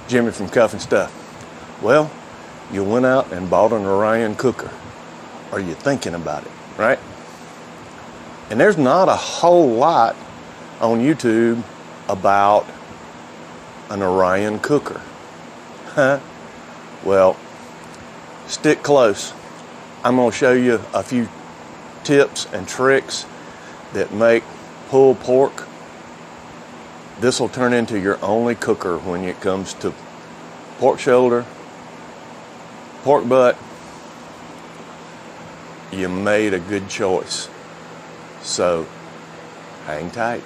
Jimmy from Cuff and Stuff. Well, you went out and bought an Orion Cooker. Are you thinking about it, right? And there's not a whole lot on YouTube about an Orion Cooker. Huh? Well, stick close. I'm going to show you a few tips and tricks that make pulled pork. This will turn into your only cooker when it comes to pork shoulder, pork butt. You made a good choice. So, hang tight.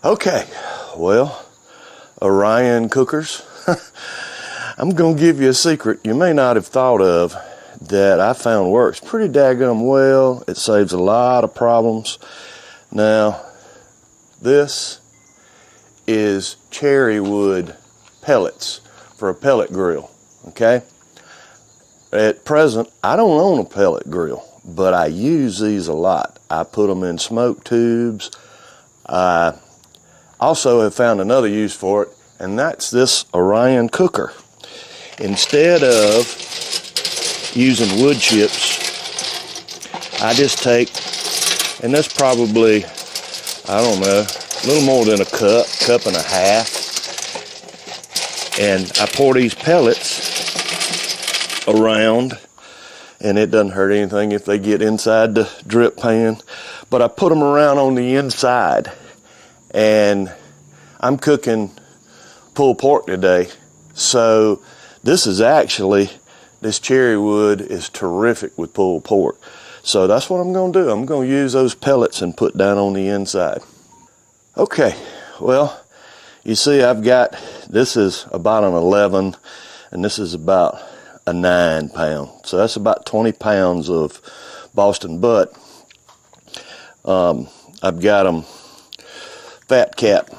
Okay, well, Orion cookers. I'm gonna give you a secret you may not have thought of that I found works pretty daggum well. It saves a lot of problems. Now, this is cherry wood pellets for a pellet grill, okay? At present, I don't own a pellet grill, but I use these a lot. I put them in smoke tubes. I also have found another use for it, and that's this Orion cooker. Instead of using wood chips, I just take, and that's probably, I don't know, a little more than a cup and a half, and I pour these pellets around, and it doesn't hurt anything if they get inside the drip pan, but I put them around on the inside, and I'm cooking pulled pork today, so this cherry wood is terrific with pulled pork. So that's what I'm going to do. I'm going to use those pellets and put down on the inside. Okay, well, you see this is about an 11, and this is about a 9 pound. So that's about 20 pounds of Boston butt. I've got them fat cap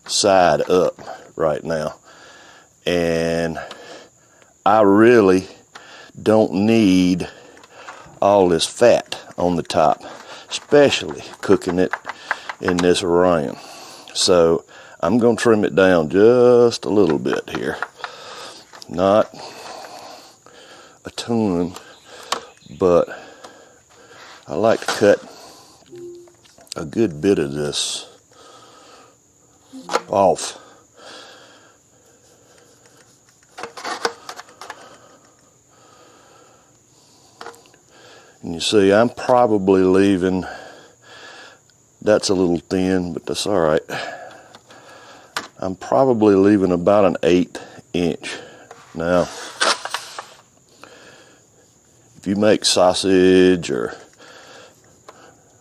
side up right now. And I really don't need all this fat on the top, especially cooking it in this Orion. So I'm going to trim it down just a little bit here. Not a ton, but I like to cut a good bit of this off. And you see, I'm probably leaving, that's a little thin, but that's all right. I'm probably leaving about an 1/8 inch. Now, if you make sausage or,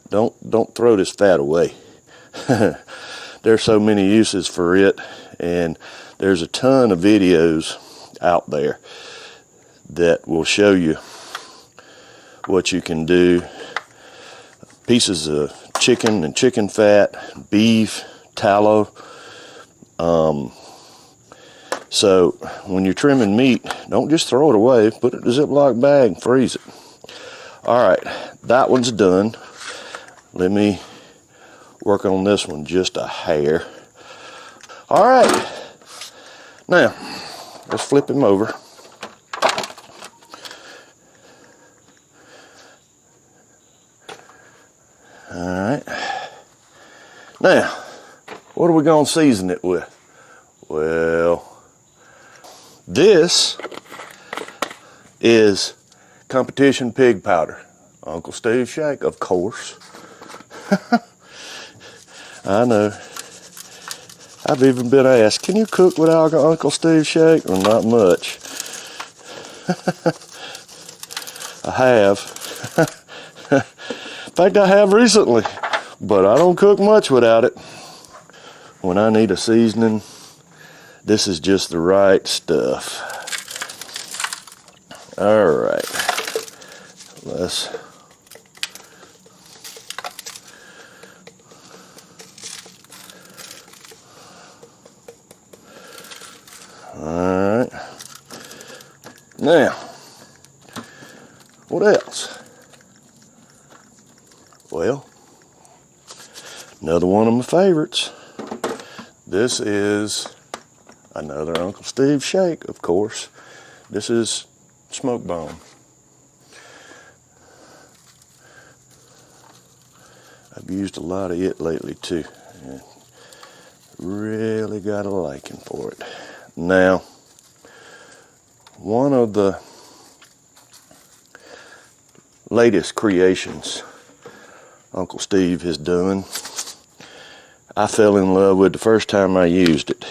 don't throw this fat away. There's so many uses for it, and there's a ton of videos out there that will show you what you can do. Pieces of chicken and chicken fat, beef, tallow. So when you're trimming meat, don't just throw it away. Put it in a Ziploc bag and freeze it. All right, that one's done. Let me work on this one just a hair. All right, now let's flip him over. All right. Now, what are we going to season it with? Well, this is competition pig powder. Uncle Steve Shake, of course. I know. I've even been asked, can you cook without Uncle Steve Shake? Well, not much. I have. In fact, I have recently, but I don't cook much without it. When I need a seasoning, this is just the right stuff. All right, let's What else? Well, another one of my favorites. This is another Uncle Steve shake, of course. This is smoke bone. I've used a lot of it lately too. And really got a liking for it. Now, one of the latest creations Uncle Steve has done, I fell in love with the first time I used it.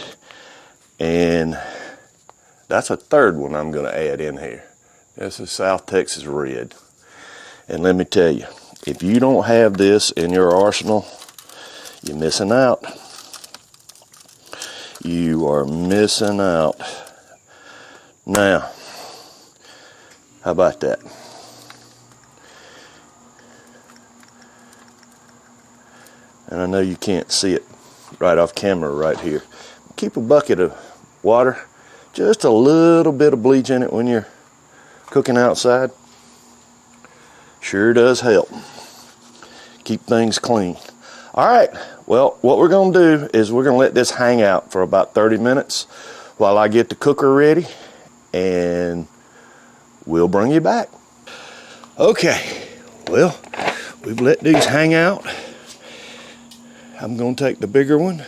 And that's a third one I'm going to add in here. This is South Texas Red. And let me tell you, if you don't have this in your arsenal, you're missing out. You are missing out. Now, how about that? And I know you can't see it right off camera right here. Keep a bucket of water, just a little bit of bleach in it when you're cooking outside. Sure does help. Keep things clean. All right, well, what we're gonna do is we're gonna let this hang out for about 30 minutes while I get the cooker ready, and we'll bring you back. Okay, well, we've let these hang out. I'm going to take the bigger one.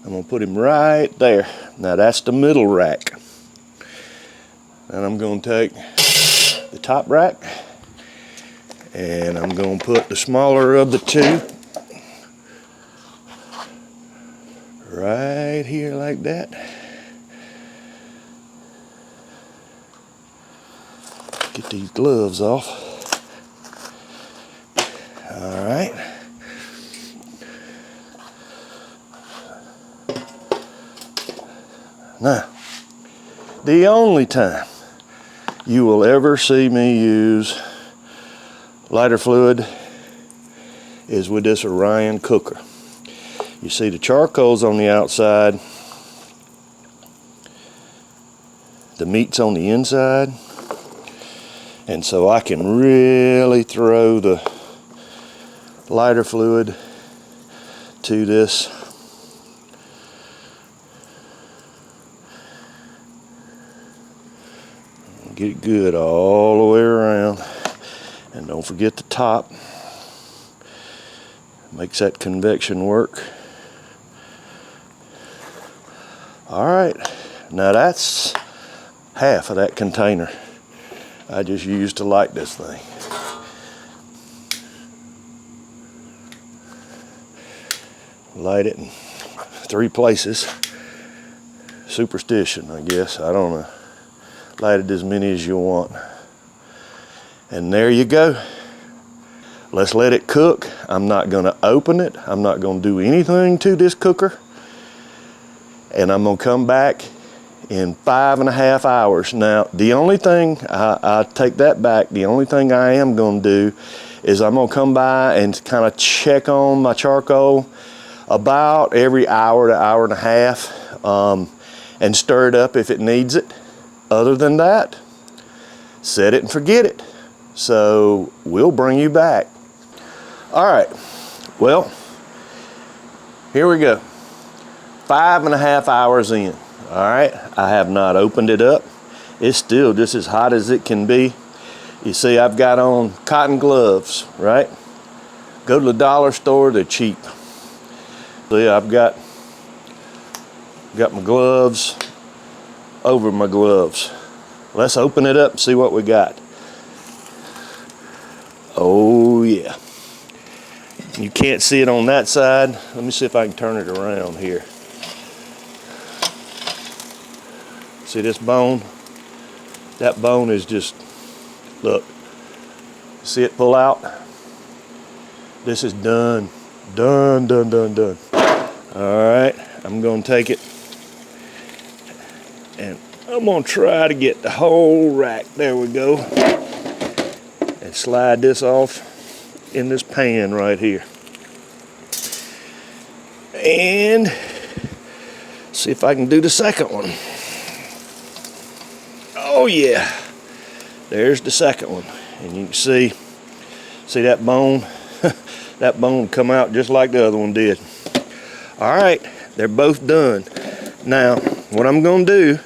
I'm going to put him right there. Now that's the middle rack. And I'm going to take the top rack, and I'm going to put the smaller of the two right here like that. Get these gloves off. All right. Now, the only time you will ever see me use lighter fluid is with this Orion Cooker. You see the charcoal's on the outside, the meat's on the inside, and so I can really throw the lighter fluid to this. Get it good all the way around, and don't forget the top. Makes that convection work. All right, now that's half of that container I just used to light this thing. Light it in 3 places. Superstition, I guess, I don't know. Light it as many as you want. And there you go. Let's let it cook. I'm not gonna open it. I'm not gonna do anything to this cooker. And I'm gonna come back in 5.5 hours. Now, the only thing, I take that back, the only thing I am gonna do is I'm gonna come by and kind of check on my charcoal about every hour to hour and a half, and stir it up if it needs it. Other than that, set it and forget it. So we'll bring you back. All right, well, here we go. 5.5 hours in. All right, I have not opened it up. It's still just as hot as it can be. You see, I've got on cotton gloves, right? Go to the dollar store, they're cheap. See, I've got my gloves over my gloves. Let's open it up and see what we got. Oh yeah. You can't see it on that side. Let me see if I can turn it around here. See this bone? That bone is just, look. See it pull out? This is done. Done, done, done, done. All right, I'm gonna take it and I'm gonna try to get the whole rack, there we go, and slide this off in this pan right here. And see if I can do the second one. Oh yeah, there's the second one. And you can see that bone, that bone come out just like the other one did. All right, they're both done. Now, what I'm gonna do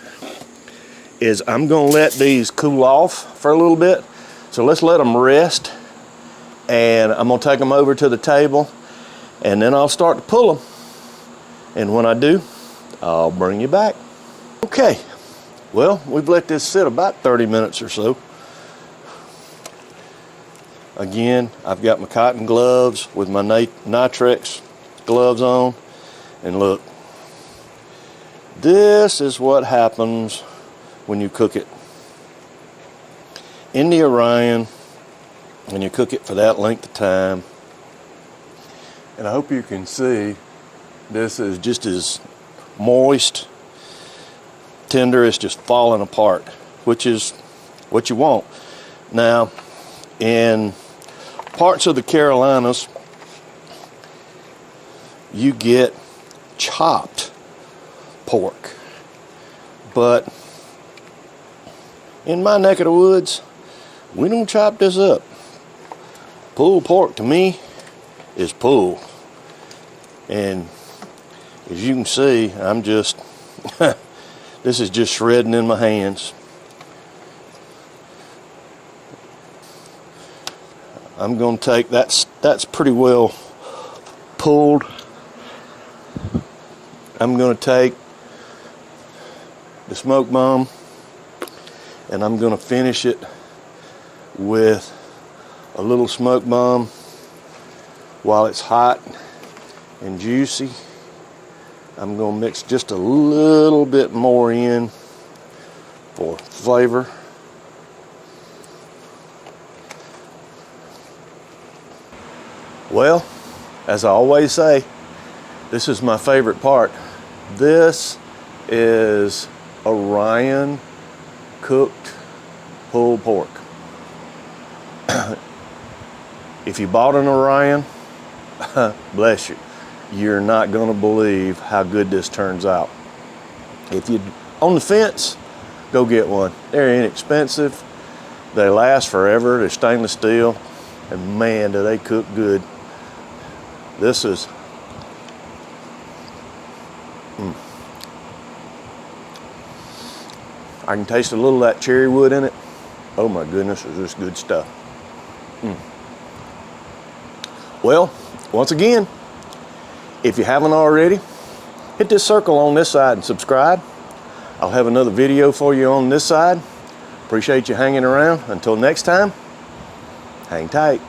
is I'm gonna let these cool off for a little bit. So let's let them rest, and I'm gonna take them over to the table, and then I'll start to pull them. And when I do, I'll bring you back. Okay, well, we've let this sit about 30 minutes or so. Again, I've got my cotton gloves with my Nitrex gloves on. And look, this is what happens when you cook it in the Orion, when you cook it for that length of time. And I hope you can see this is just as moist, tender, it's just falling apart, which is what you want. Now, in parts of the Carolinas, you get chopped pork, but in my neck of the woods, we don't chop this up. Pulled pork to me is pulled, and as you can see, I'm just this is just shredding in my hands. I'm going to take that's pretty well pulled. I'm going to take the smoke bomb, and I'm going to finish it with a little smoke bomb while it's hot and juicy. I'm going to mix just a little bit more in for flavor. Well, as I always say, this is my favorite part. This is Orion cooked pulled pork. If you bought an Orion, bless you, you're not going to believe how good this turns out. If you're on the fence, go get one. They're inexpensive. They last forever. They're stainless steel. And man, do they cook good. This is I can taste a little of that cherry wood in it. Oh my goodness, is this good stuff. Well, once again, if you haven't already, hit this circle on this side and subscribe. I'll have another video for you on this side. Appreciate you hanging around. Until next time, hang tight.